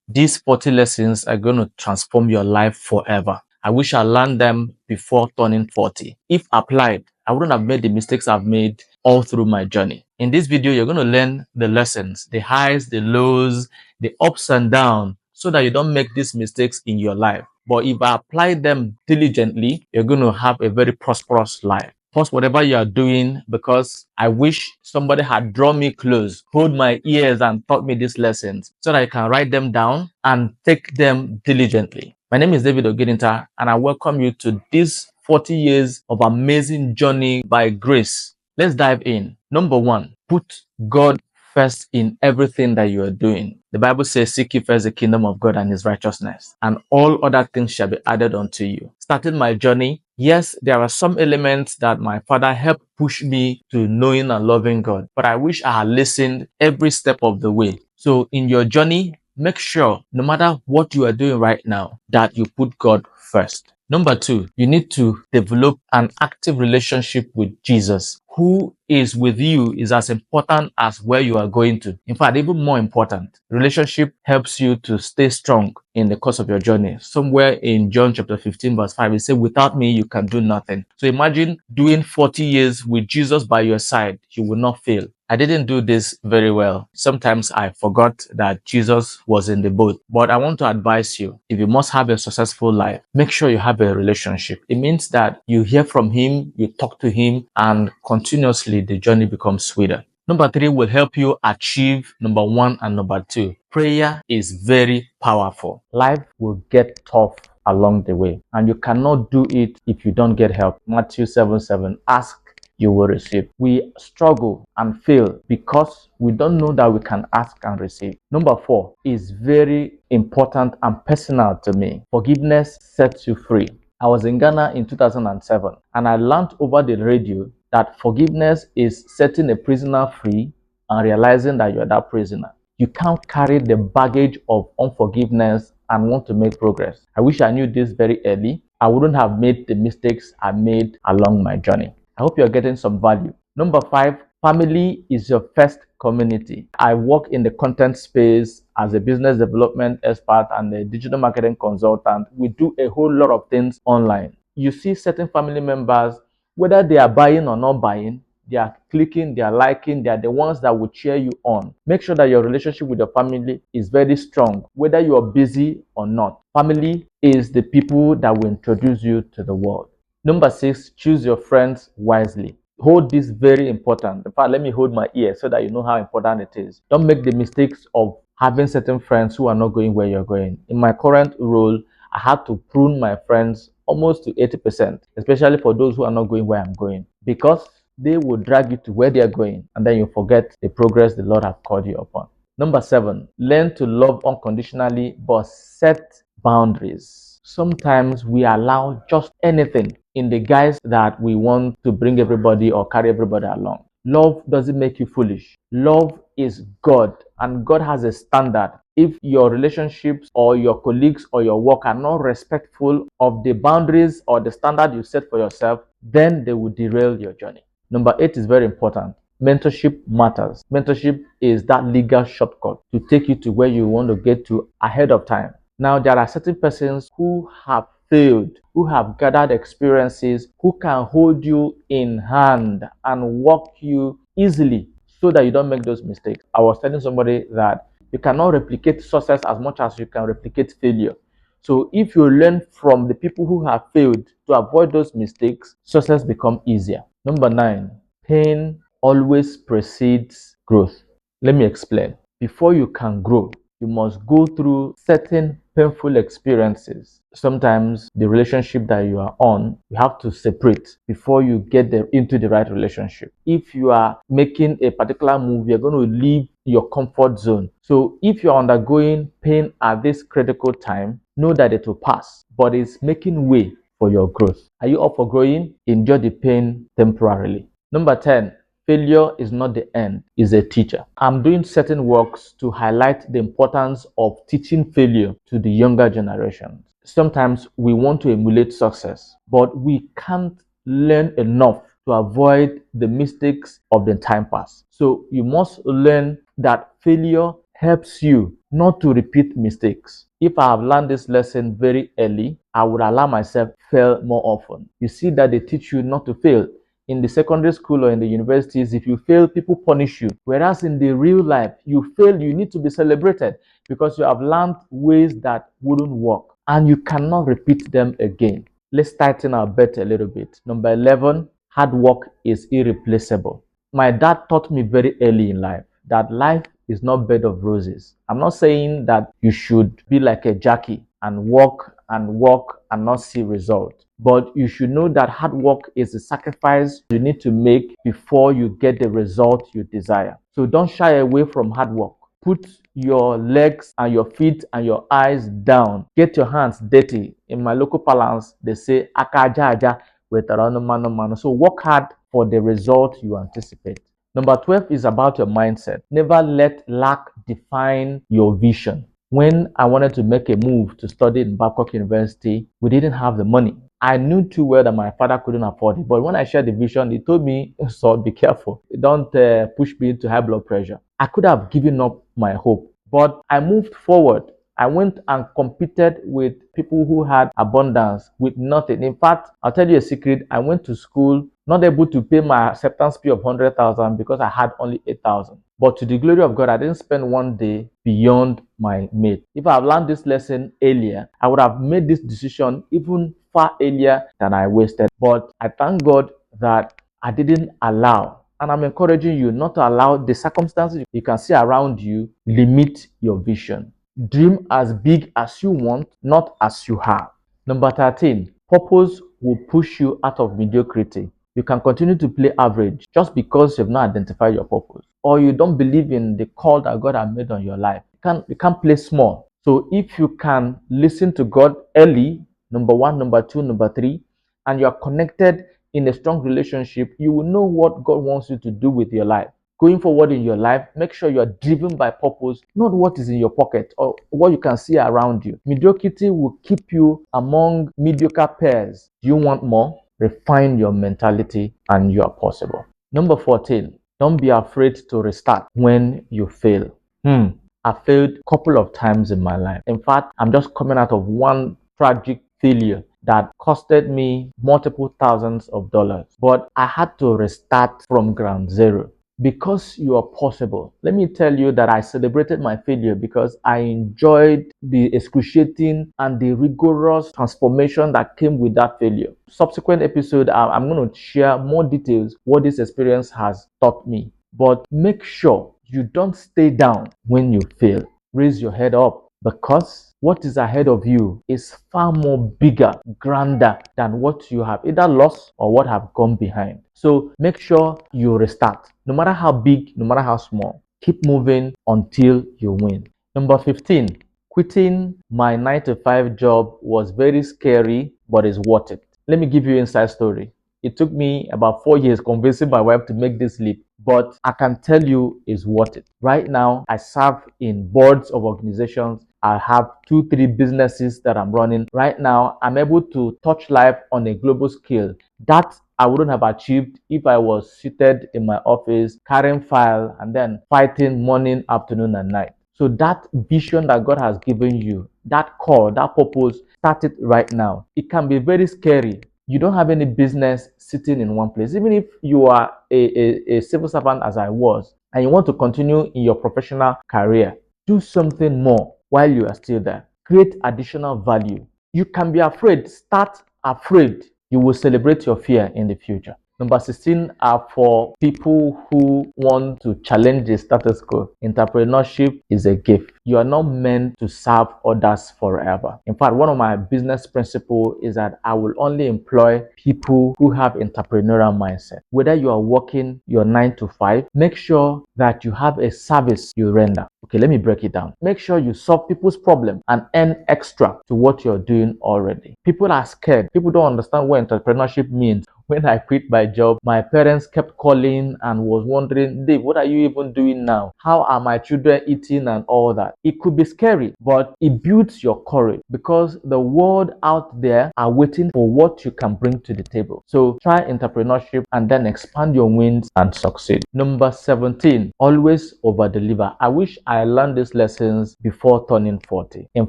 These 40 lessons are going to transform your life forever. I wish I learned them before turning 40. If applied, I wouldn't have made the mistakes I've made all through my journey. In this video, you're going to learn the lessons, the highs, the lows, the ups and downs, so that you don't make these mistakes in your life. But if I apply them diligently, you're going to have a very prosperous life. Pause whatever you are doing, because I wish somebody had drawn me close, hold my ears and taught me these lessons so that I can write them down and take them diligently. My name is David Ogidinta, and I welcome you to this 40 years of amazing journey by grace. Let's dive in. Number one, put God first in everything that you are doing. The Bible says, seek ye first the kingdom of God and his righteousness, and all other things shall be added unto you. Starting my journey, yes, there are some elements that my father helped push me to knowing and loving God, but I wish I had listened every step of the way. So in your journey, make sure, no matter what you are doing right now, that you put God first. Number two, you need to develop an active relationship with Jesus. Who is with you is as important as where you are going to. In fact, even more important, relationship helps you to stay strong in the course of your journey. Somewhere in John chapter 15 verse 5, it says, without me, you can do nothing. So imagine doing 40 years with Jesus by your side. You will not fail. I didn't do this very well. Sometimes I forgot that Jesus was in the boat. But I want to advise you, if you must have a successful life, make sure you have a relationship. It means that you hear from him, you talk to him, and continuously the journey becomes sweeter. Number three will help you achieve number one and number two. Prayer is very powerful. Life will get tough along the way, and you cannot do it if you don't get help. Matthew 7:7, ask, you will receive. We struggle and fail because we don't know that we can ask and receive. Number four is very important and personal to me. Forgiveness sets you free. I was in Ghana in 2007, and I learned over the radio that forgiveness is setting a prisoner free and realizing that you're that prisoner. You can't carry the baggage of unforgiveness and want to make progress. I wish I knew this very early. I wouldn't have made the mistakes I made along my journey. I hope you're getting some value. Number five, family is your first community. I work in the content space as a business development expert and a digital marketing consultant. We do a whole lot of things online. You see certain family members, whether they are buying or not buying, they are clicking, they are liking, they are the ones that will cheer you on. Make sure that your relationship with your family is very strong, whether you are busy or not. Family is the people that will introduce you to the world. Number six, choose your friends wisely. Hold this very important. In fact, let me hold my ear so that you know how important it is. Don't make the mistakes of having certain friends who are not going where you're going. In my current role, I had to prune my friends almost to 80%, especially for those who are not going where I'm going, because they will drag you to where they're going, and then you forget the progress the Lord has called you upon. Number seven, learn to love unconditionally, but set boundaries. Sometimes we allow just anything in the guise that we want to bring everybody or carry everybody along. Love doesn't make you foolish. Love is God, and God has a standard. If your relationships or your colleagues or your work are not respectful of the boundaries or the standard you set for yourself, then they will derail your journey. Number eight is very important. Mentorship matters. Mentorship is that legal shortcut to take you to where you want to get to ahead of time. Now, there are certain persons who have failed, who have gathered experiences, who can hold you in hand and walk you easily so that you don't make those mistakes. I was telling somebody that you cannot replicate success as much as you can replicate failure. So if you learn from the people who have failed to avoid those mistakes, success becomes easier. Number nine, pain always precedes growth. Let me explain. Before you can grow, you must go through certain painful experiences. Sometimes the relationship that you are on, you have to separate before you get into the right relationship. If you are making a particular move, you're going to leave your comfort zone. So if you're undergoing pain at this critical time, know that it will pass, but it's making way for your growth. Are you up for growing? Endure the pain temporarily. Number 10, failure is not the end, it's a teacher. I'm doing certain works to highlight the importance of teaching failure to the younger generation. Sometimes we want to emulate success, but we can't learn enough to avoid the mistakes of the time past. So you must learn that failure helps you not to repeat mistakes. If I have learned this lesson very early, I would allow myself fail more often. You see that they teach you not to fail. In the secondary school or in the universities, if you fail, people punish you. Whereas in the real life, you fail, you need to be celebrated because you have learned ways that wouldn't work and you cannot repeat them again. Let's tighten our belt a little bit. Number 11, hard work is irreplaceable. My dad taught me very early in life that life is not bed of roses. I'm not saying that you should be like a Jackie and work and not see results. But you should know that hard work is a sacrifice you need to make before you get the result you desire. So don't shy away from hard work. Put your legs and your feet and your eyes down. Get your hands dirty. In my local parlance, they say akajaja with mano. So work hard for the result you anticipate. Number 12 is about your mindset. Never let lack define your vision. When I wanted to make a move to study in Babcock University, we didn't have the money. I knew too well that my father couldn't afford it. But when I shared the vision, he told me, "So be careful. Don't push me into high blood pressure." I could have given up my hope, but I moved forward. I went and competed with people who had abundance with nothing. In fact, I'll tell you a secret. I went to school not able to pay my acceptance fee of 100,000 because I had only 8,000. But to the glory of God, I didn't spend one day beyond my mate. If I had learned this lesson earlier, I would have made this decision even far earlier than I wasted. But I thank God that I didn't allow. And I'm encouraging you not to allow the circumstances you can see around you limit your vision. Dream as big as you want, not as you have. Number 13, purpose will push you out of mediocrity. You can continue to play average just because you've not identified your purpose or you don't believe in the call that God has made on your life. You can't play small. So if you can listen to God early, number 1, number 2, number 3, and you are connected in a strong relationship, you will know what God wants you to do with your life. Going forward in your life, make sure you are driven by purpose, not what is in your pocket or what you can see around you. Mediocrity will keep you among mediocre peers. Do you want more? Refine your mentality and you are possible. Number 14, don't be afraid to restart when you fail. I failed a couple of times in my life. In fact, I'm just coming out of one tragic failure that costed me multiple thousands of dollars. But I had to restart from ground zero. Because you are possible. Let me tell you that I celebrated my failure because I enjoyed the excruciating and the rigorous transformation that came with that failure. Subsequent episode, I'm going to share more details what this experience has taught me. But make sure you don't stay down when you fail. Raise your head up because what is ahead of you is far more bigger, grander than what you have either lost or what have gone behind. So make sure you restart. No matter how big, no matter how small, keep moving until you win. Number 15, quitting my 9 to 5 job was very scary, but it's worth it. Let me give you an inside story. It took me about 4 years convincing my wife to make this leap, but I can tell you it's worth it. Right now, I serve in boards of organizations. I have 2, 3 businesses that I'm running. Right now, I'm able to touch life on a global scale. That I wouldn't have achieved if I was seated in my office, carrying file, and then fighting morning, afternoon, and night. So that vision that God has given you, that call, that purpose, start it right now. It can be very scary. You don't have any business sitting in one place. Even if you are a civil servant as I was, and you want to continue in your professional career, do something more while you are still there. Create additional value. You can be afraid. Start afraid. You will celebrate your fear in the future. Number 16 are for people who want to challenge the status quo. Entrepreneurship is a gift. You are not meant to serve others forever. In fact, one of my business principles is that I will only employ people who have entrepreneurial mindset. Whether you are working your 9 to 5, make sure that you have a service you render. Okay, let me break it down. Make sure you solve people's problem and earn extra to what you're doing already. People are scared. People don't understand what entrepreneurship means. When I quit my job, my parents kept calling and was wondering, Dave, what are you even doing now? How are my children eating and all that? It could be scary, but it builds your courage because the world out there are waiting for what you can bring to the table. So try entrepreneurship and then expand your wings and succeed. Number 17, always over deliver. I wish I learned these lessons before turning 40. In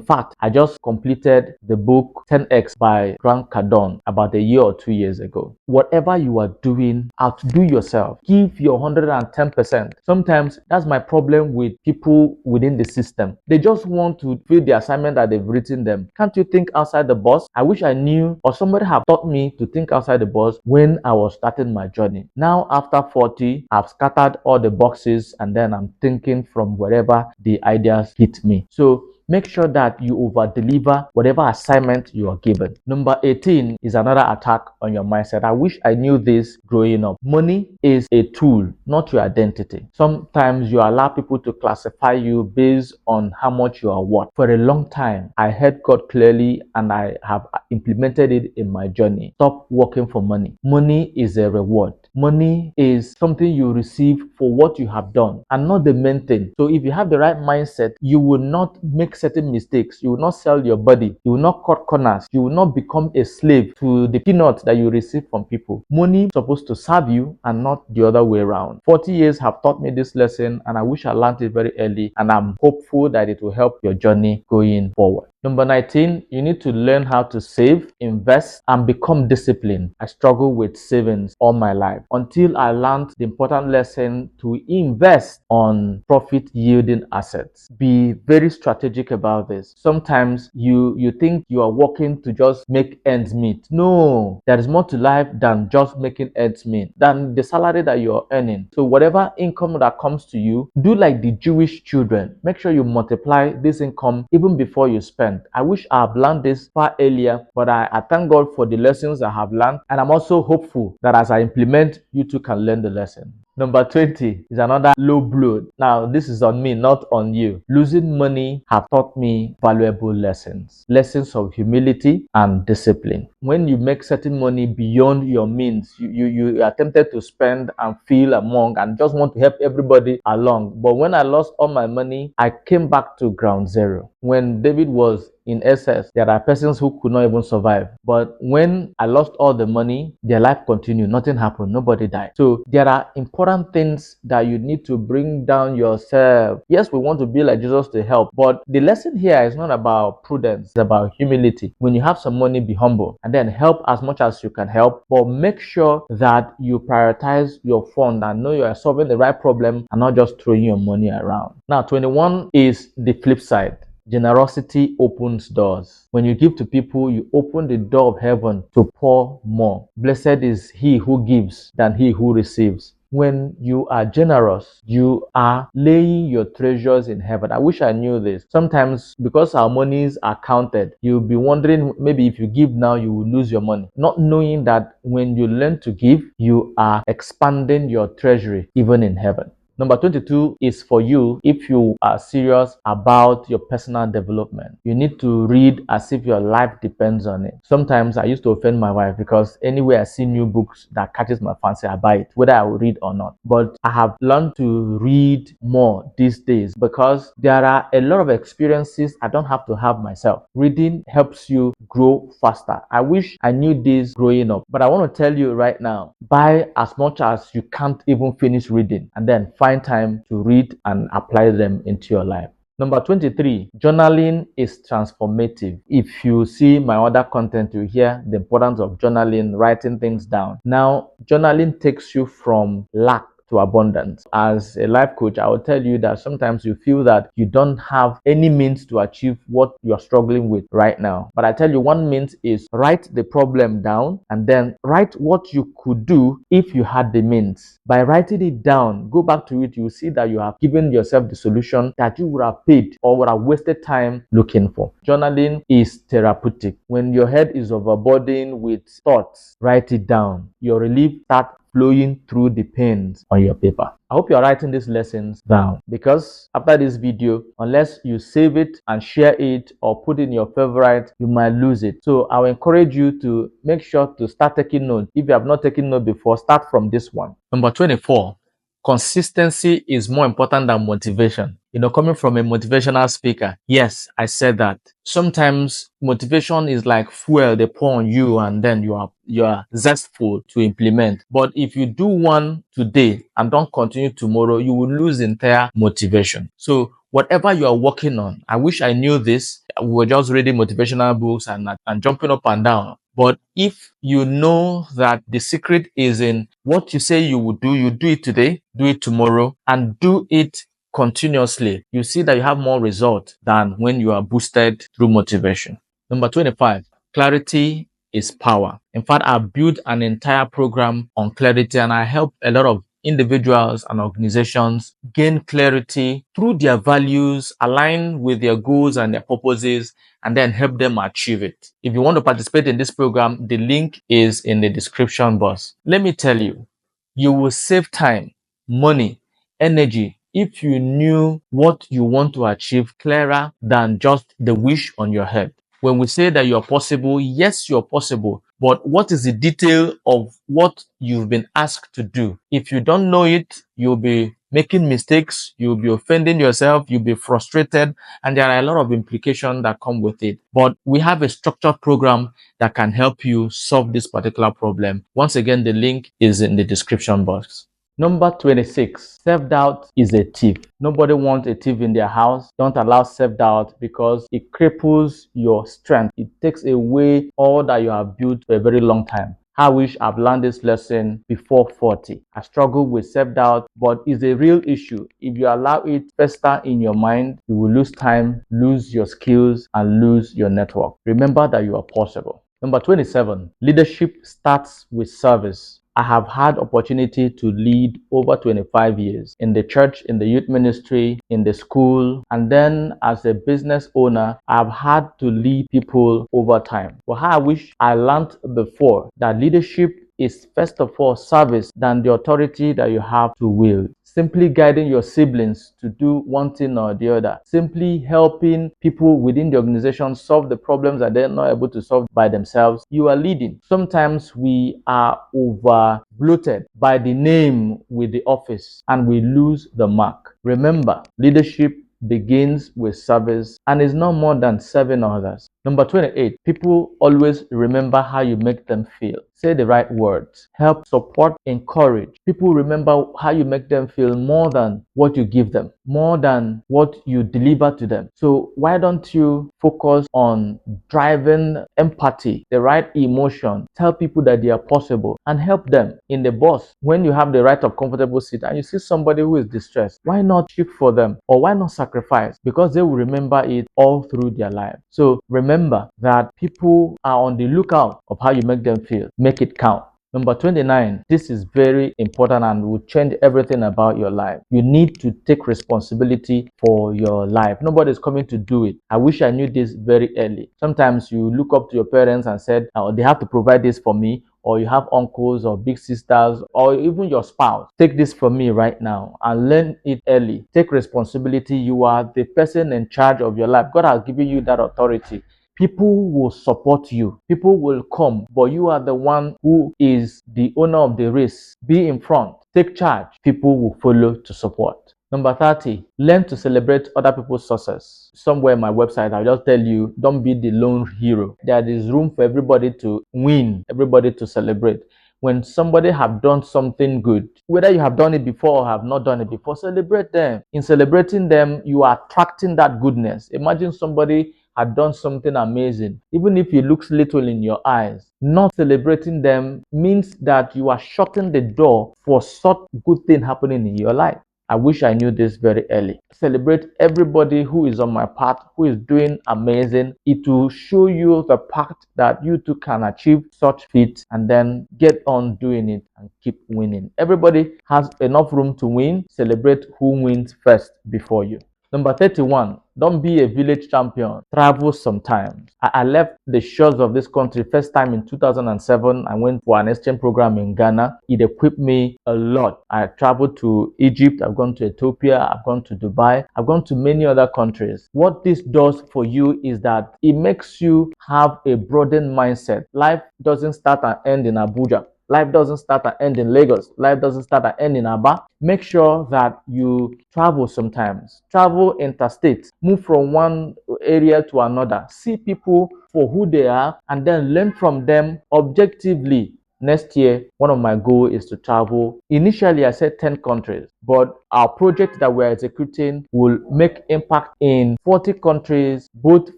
fact, I just completed the book 10X by Grant Cardone about a year or 2 years ago. Whatever you are doing, outdo yourself. Give your 110%. Sometimes that's my problem with people within the system. They just want to fill the assignment that they've written them. Can't you think outside the box? I wish I knew or somebody had taught me to think outside the box when I was starting my journey. Now, after 40, I've scattered all the boxes and then I'm thinking from wherever the ideas hit me. So make sure that you over deliver whatever assignment you are given. Number 18 is another attack on your mindset. I wish I knew this growing up. Money is a tool, not your identity. Sometimes you allow people to classify you based on how much you are worth. For a long time, I heard God clearly and I have implemented it in my journey. Stop working for money. Money is a reward. Money is something you receive for what you have done and not the main thing. So if you have the right mindset, you will not make certain mistakes. You will not sell your body. You will not cut corners. You will not become a slave to the peanuts that you receive from people. Money is supposed to serve you and not the other way around. 40 years have taught me this lesson and I wish I learned it very early, and I'm hopeful that it will help your journey going forward. Number 19, you need to learn how to save, invest, and become disciplined. I struggle with savings all my life until I learned the important lesson to invest on profit yielding assets. Be very strategic about this. Sometimes you think you are working to just make ends meet. No, there is more to life than just making ends meet, than the salary that you are earning. So whatever income that comes to you, do like the Jewish children. Make sure you multiply this income even before you spend. I wish I have learned this far earlier, but I thank God for the lessons I have learned, and I'm also hopeful that as I implement, you too can learn the lesson. Number 20 is another low blow. Now, this is on me, not on you. Losing money have taught me valuable lessons. Lessons of humility and discipline. When you make certain money beyond your means, you are tempted to spend and feel among and just want to help everybody along. But when I lost all my money, I came back to ground zero. When David was in SS, there are persons who could not even survive. But when I lost all the money, their life continued. Nothing happened. Nobody died. So there are important things that you need to bring down yourself. Yes, we want to be like Jesus to help, but the lesson here is not about prudence. It's about humility. When you have some money, be humble and then help as much as you can help, but make sure that you prioritize your fund and know you are solving the right problem and not just throwing your money around. Now, 21 is the flip side. Generosity opens doors. When you give to people, you open the door of heaven to pour more. Blessed is he who gives than he who receives. When you are generous, you are laying your treasures in heaven. I wish I knew this. Sometimes, because our monies are counted, you'll be wondering maybe if you give now, you will lose your money. Not knowing that when you learn to give, you are expanding your treasury even in heaven. Number 22 is for you if you are serious about your personal development. You need to read as if your life depends on it. Sometimes I used to offend my wife because anywhere I see new books that catches my fancy, I buy it, whether I will read or not. But I have learned to read more these days because there are a lot of experiences I don't have to have myself. Reading helps you grow faster. I wish I knew this growing up, but I want to tell you right now, buy as much as you can't even finish reading and then find time to read and apply them into your life. Number 23, journaling is transformative. If you see my other content, you hear the importance of journaling, writing things down. Now, journaling takes you from lack to abundance. As a life coach, I will tell you that sometimes you feel that you don't have any means to achieve what you are struggling with right now. But I tell you, one means is write the problem down and then write what you could do if you had the means. By writing it down, go back to it, you will see that you have given yourself the solution that you would have paid or would have wasted time looking for. Journaling is therapeutic. When your head is overburdened with thoughts, write it down. Your relief starts flowing through the pens on your paper. I hope you're writing these lessons down, because after this video, unless you save it and share it or put in your favorite, you might lose it. So I will encourage you to make sure to start taking notes. If you have not taken note before, start from this one. Number 24. Consistency is more important than motivation. Coming from a motivational speaker, yes, I said that. Sometimes motivation is like fuel they pour on you, and then you are zestful to implement. But if you do one today and don't continue tomorrow, you will lose entire motivation. So whatever you are working on, I wish I knew this. We were just reading motivational books and jumping up and down. But if you know that the secret is in what you say you will do, you do it today, do it tomorrow, and do it continuously, you see that you have more result than when you are boosted through motivation. Number 25, clarity is power. In fact, I built an entire program on clarity, and I help a lot of individuals and organizations gain clarity through their values, align with their goals and their purposes, and then help them achieve it. If you want to participate in this program, the link is in the description box. Let me tell you, you will save time, money, energy if you knew what you want to achieve clearer than just the wish on your head. When we say that you're possible, yes, you're possible. But what is the detail of what you've been asked to do? If you don't know it, you'll be making mistakes, you'll be offending yourself, you'll be frustrated, and there are a lot of implications that come with it. But we have a structured program that can help you solve this particular problem. Once again, the link is in the description box. Number 26, self-doubt is a thief. Nobody wants a thief in their house. Don't allow self-doubt, because it cripples your strength. It takes away all that you have built for a very long time. I wish I've learned this lesson before 40. I struggle with self-doubt, but it's a real issue. If you allow it fester in your mind, you will lose time, lose your skills, and lose your network. Remember that you are possible. Number 27, leadership starts with service. I have had opportunity to lead over 25 years in the church, in the youth ministry, in the school, and then as a business owner, I've had to lead people over time. But I wish I learned before that leadership is first of all service than the authority that you have to wield. Simply guiding your siblings to do one thing or the other, simply helping people within the organization solve the problems that they're not able to solve by themselves, you are leading. Sometimes we are over bloated by the name with the office and we lose the mark. Remember, leadership begins with service and is no more than serving others. Number 28, people always remember how you make them feel. Say the right words. Help, support, encourage. People remember how you make them feel more than what you give them, more than what you deliver to them. So why don't you focus on driving empathy, the right emotion, tell people that they are possible, and help them. In the bus, when you have the right of comfortable seat and you see somebody who is distressed, why not shift for them, or why not sacrifice? Because they will remember it all through their life. So remember that people are on the lookout of how you make them feel. Make it count. Number 29, this is very important and will change everything about your life. You need to take responsibility for your life. Nobody's coming to do it. I wish I knew this very early. Sometimes you look up to your parents and said, oh, they have to provide this for me, or you have uncles or big sisters, or even your spouse. Take this from me right now and learn it early. Take responsibility. You are the person in charge of your life. God has given you that authority. People will support you. People will come, but you are the one who is the owner of the race. Be in front. Take charge. People will follow to support. Number 30, learn to celebrate other people's success. Somewhere on my website, I'll just tell you, don't be the lone hero. There is room for everybody to win, everybody to celebrate. When somebody have done something good, whether you have done it before or have not done it before, celebrate them. In celebrating them, you are attracting that goodness. Imagine somebody had done something amazing, even if it looks little in your eyes. Not celebrating them means that you are shutting the door for such good thing happening in your life. I wish I knew this very early. Celebrate everybody who is on my path, who is doing amazing. It will show you the path that you too can achieve such feats, and then get on doing it and keep winning. Everybody has enough room to win. Celebrate who wins first before you. Number 31, Don't be a village champion. Travel sometimes. I left the shores of this country first time in 2007. I went for an exchange program in Ghana. It equipped me a lot. I traveled to Egypt. I've gone to Ethiopia. I've gone to Dubai. I've gone to many other countries. What this does for you is that it makes you have a broadened mindset. Life doesn't start and end in Abuja. Life doesn't start and end in Lagos. Life doesn't start and end in Aba. Make sure that you travel sometimes. Travel interstate. Move from one area to another. See people for who they are and then learn from them objectively. Next year, one of my goals is to travel. Initially, I said 10 countries, but our project that we're executing will make impact in 40 countries, both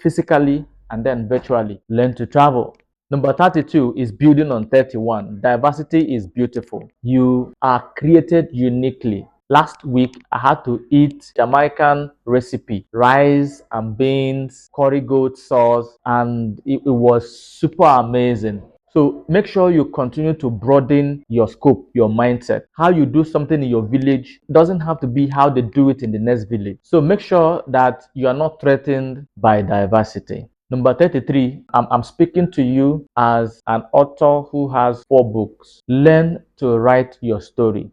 physically and then virtually. Learn to travel. Number 32 is building on 31. Diversity is beautiful. You are created uniquely. Last week, I had to eat Jamaican recipe, rice and beans, curry goat sauce, and it was super amazing. So make sure you continue to broaden your scope, your mindset. How you do something in your village doesn't have to be how they do it in the next village. So make sure that you are not threatened by diversity. Number 33, I'm speaking to you as an author who has 4 books. Learn to write your story.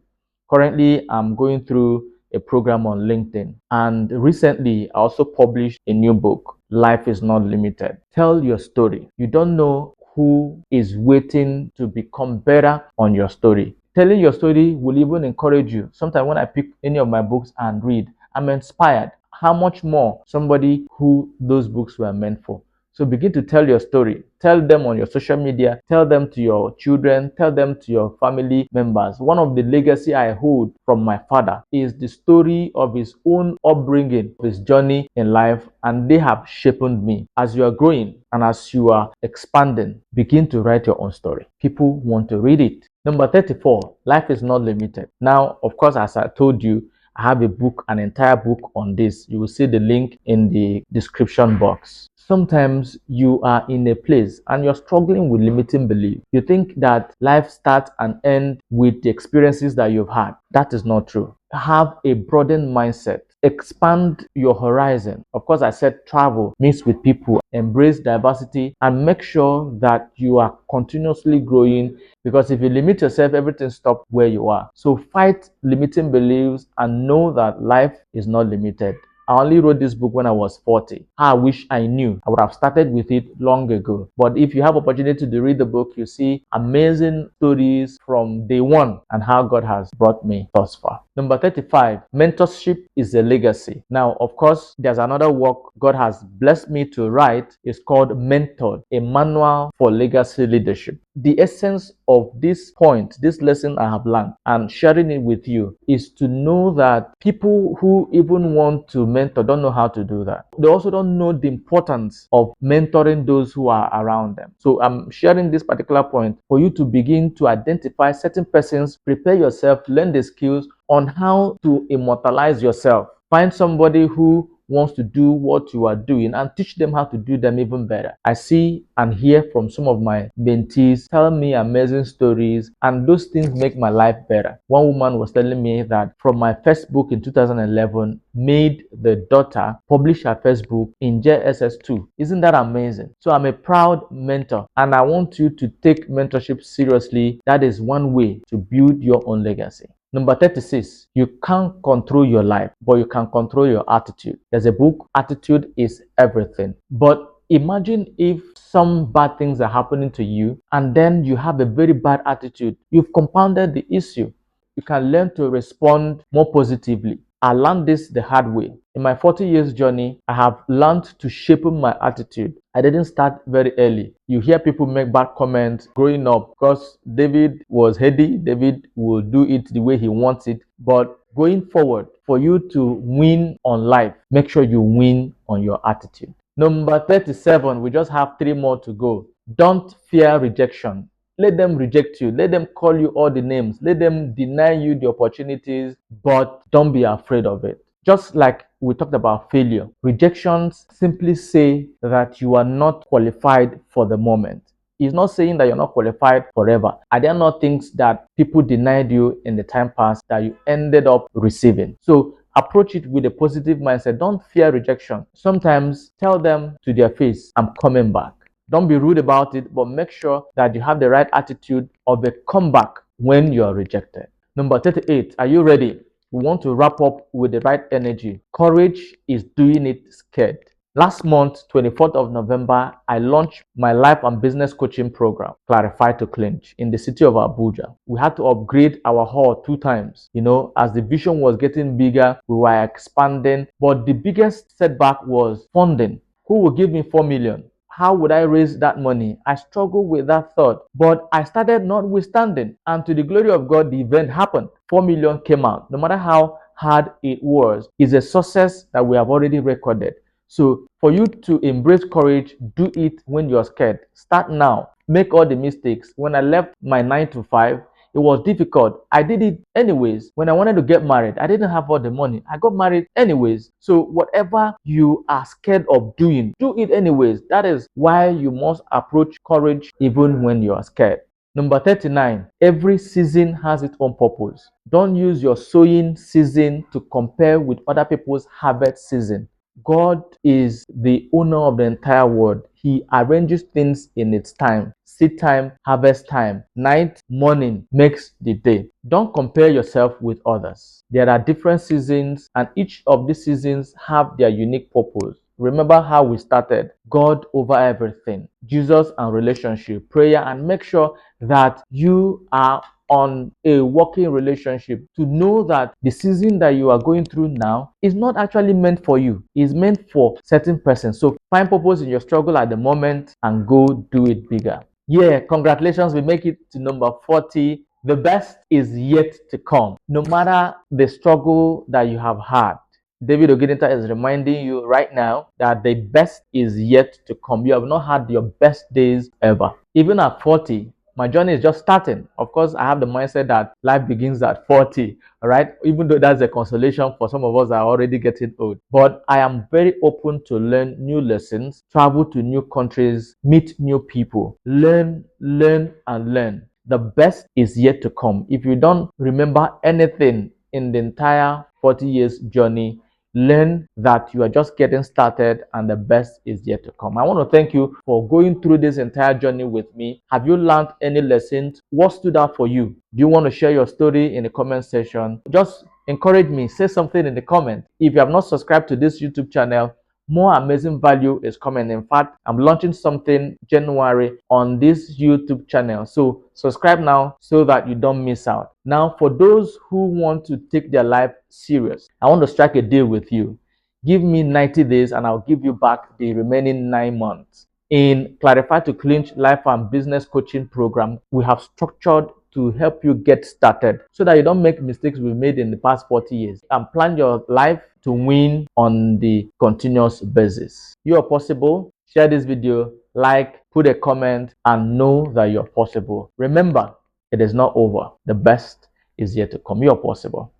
Currently, I'm going through a program on LinkedIn. And recently, I also published a new book, Life is Not Limited. Tell your story. You don't know who is waiting to become better on your story. Telling your story will even encourage you. Sometimes when I pick any of my books and read, I'm inspired. How much more somebody who those books were meant for? So begin to tell your story. Tell them on your social media. Tell them to your children. Tell them to your family members. One of the legacy I hold from my father is the story of his own upbringing, his journey in life, and they have shaped me. As you are growing and as you are expanding, begin to write your own story. People want to read it. Number 34, life is not limited. Now, of course, as I told you, I have a book, an entire book on this. You will see the link in the description box. Sometimes you are in a place and you're struggling with limiting belief. You think that life starts and ends with the experiences that you've had. That is not true. Have a broadened mindset. Expand your horizon. Of course, I said travel, mix with people, embrace diversity, and make sure that you are continuously growing, because if you limit yourself, everything stops where you are. So fight limiting beliefs and know that life is not limited. I only wrote this book when I was 40. I wish I knew. I would have started with it long ago. But if you have opportunity to read the book, you see amazing stories from day one and how God has brought me thus far. Number 35, mentorship is a legacy. Now, of course, there's another work God has blessed me to write. It's called Mentored, a manual for legacy leadership. The essence of this point, this lesson I have learned and sharing it with you, is to know that people who even want to mentor don't know how to do that. They also don't know the importance of mentoring those who are around them. So I'm sharing this particular point for you to begin to identify certain persons, prepare yourself, learn the skills on how to immortalize yourself. Find somebody who wants to do what you are doing and teach them how to do them even better. I see and hear from some of my mentees tell me amazing stories, and those things make my life better. One woman was telling me that from my first book in 2011 made the daughter publish her first book in JSS2. Isn't that amazing? So I'm a proud mentor and I want you to take mentorship seriously. That is one way to build your own legacy. Number 36, you can't control your life, but you can control your attitude. There's a book, Attitude is Everything. But imagine if some bad things are happening to you and then you have a very bad attitude. You've compounded the issue. You can learn to respond more positively. I learned this the hard way. In my 40 years journey, I have learned to shape my attitude. I didn't start very early. You hear people make bad comments growing up because David was heady. David will do it the way he wants it. But going forward, for you to win on life, make sure you win on your attitude. Number 37, we just have 3 more to go. Don't fear rejection. Let them reject you. Let them call you all the names. Let them deny you the opportunities, but don't be afraid of it. Just like we talked about failure, rejections simply say that you are not qualified for the moment. It's not saying that you're not qualified forever. Are there not things that people denied you in the time past that you ended up receiving? So approach it with a positive mindset. Don't fear rejection. Sometimes tell them to their face, I'm coming back. Don't be rude about it, but make sure that you have the right attitude of a comeback when you are rejected. Number 38, are you ready? We want to wrap up with the right energy. Courage is doing it scared. Last month, 24th of November, I launched my life and business coaching program, Clarify to Clinch, in the city of Abuja. We had to upgrade our hall 2 times. As the vision was getting bigger, we were expanding. But the biggest setback was funding. Who will give me 4 million? How would I raise that money? I struggled with that thought, but I started notwithstanding. And to the glory of God, the event happened. 4 million came out. No matter how hard it was, it's a success that we have already recorded. So for you to embrace courage, do it when you're scared. Start now. Make all the mistakes. When I left my 9 to 5, it was difficult. I did it anyways. When I wanted to get married, I didn't have all the money. I got married anyways. So whatever you are scared of doing, do it anyways. That is why you must approach courage even when you are scared. Number 39, every season has its own purpose. Don't use your sowing season to compare with other people's harvest season. God is the owner of the entire world. He arranges things in its time. Seed time, harvest time, night, morning makes the day. Don't compare yourself with others. There are different seasons, and each of these seasons have their unique purpose. Remember how we started. God over everything. Jesus and relationship, prayer, and make sure that you are on a working relationship to know that the season that you are going through now is not actually meant for you. It's meant for certain persons. So find purpose in your struggle at the moment and go do it bigger. Yeah, congratulations. We make it to number 40. The best is yet to come. No matter the struggle that you have had, David Ogidinta is reminding you right now that the best is yet to come. You have not had your best days ever. Even at 40, my journey is just starting. Of course, I have the mindset that life begins at 40, all right? Even though that's a consolation for some of us that are already getting old. But I am very open to learn new lessons, travel to new countries, meet new people, learn, and learn. The best is yet to come. If you don't remember anything in the entire 40 years journey, learn that you are just getting started and the best is yet to come. I want to thank you for going through this entire journey with me. Have you learned any lessons? What stood out for you? Do you want to share your story in the comment section? Just encourage me. Say something in the comment. If you have not subscribed to this YouTube channel, more amazing value is coming. In fact, I'm launching something January on this YouTube channel. So subscribe now so that you don't miss out. Now, for those who want to take their life serious, I want to strike a deal with you. Give me 90 days and I'll give you back the remaining 9 months. In Clarify to Clinch Life and Business Coaching Program, we have structured to help you get started so that you don't make mistakes we made in the past 40 years and plan your life to win on the continuous basis. You are possible. Share this video, like, put a comment, and know that you're possible. Remember, it is not over. The best is yet to come. You are possible.